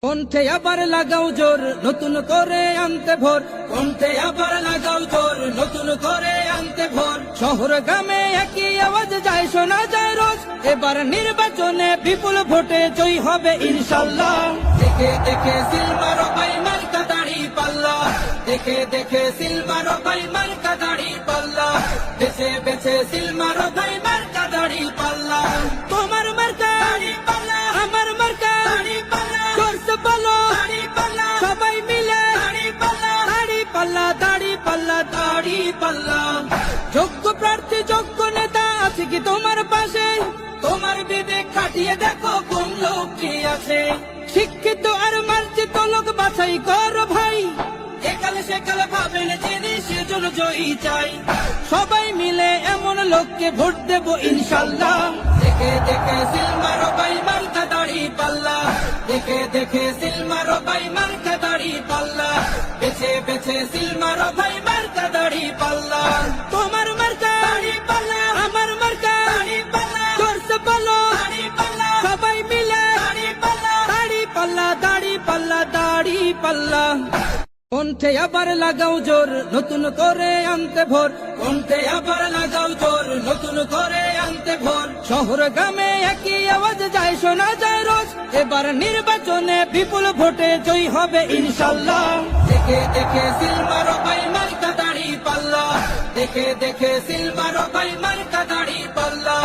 কণ্ঠে আবার লাগাও জোর নতুন করে আনতে ভোর, কণ্ঠে আবার লাগাও জোর নতুন করে আনতে ভোর। শহর গ্রামে একই আওয়াজ যায় শোনা যায় রোজ, এবার নির্বাচনে বিপুল ভোটে জয়ী হবে ইনশাল্লাহ। দেখে দেখে সিল মারো ভাই মার্কা দাড়ি পাল্লা, দেখে দেখে সিল মারো ভাই মার্কা দাড়ি পাল্লা, বেছে বেছে সিল মারো ভাই মার্কা দাড়ি পাল্লা। তোমার মার্কা দাড়ি পাল্লা, আমার মার্কা দাড়ি পাল্লা, জোরসে বলো দাড়ি পাল্লা, সবাই মিলে দাড়ি পাল্লা, দাড়ি পাল্লা, দাড়ি পাল্লা, দাড়ি পাল্লা। যোগ্য প্রার্থী যোগ্য নেতা আছে কি তোমার পাশে? তোমার বিবেক খাটিয়ে দেখো কোন লোক কি আছে। শিক্ষিত আর মার্জিত লোক বাছাই করো ভাই, একালে সেকালে ভাবেন যিনি সেজন্য জয়ী চাই। সবাই মিলে এমন লোককে ভোট দেব ইনশাল্লাহ। দেখে দেখে সিল মারো ভাই মার্কা দাড়ি পাল্লা, দেখে দেখে সিল মারো ভাই মার্কা দাড়ি পাল্লা, বেছে বেছে সিল মারো ভাই মার্কা দাড়ি পাল্লা। তোমার মার্কা দাড়ি পাল্লা, আমার মার্কা দাড়ি পাল্লা, জোরসে বলো দাড়ি পাল্লা, সবাই মিলে দাড়ি পাল্লা, দাড়ি পাল্লা, দাড়ি পাল্লা, দাড়ি পাল্লা। কণ্ঠে আবার লাগাও জোর নতুন করে আনতে ভোর, কণ্ঠে আবার লাগাও জোর নতুন করে আনতে ভোর। শহর গ্রামে একই আওয়াজ যায় শোনা যায় রোজ, এবার নির্বাচনে বিপুল ভোটে জয়ী হবে ইনশাল্লাহ। দেখে দেখে সিল মারো ভাই মার্কা দাড়ি পাল্লা, দেখে দেখে সিল মারো ভাই মার্কা দাড়ি পাল্লা।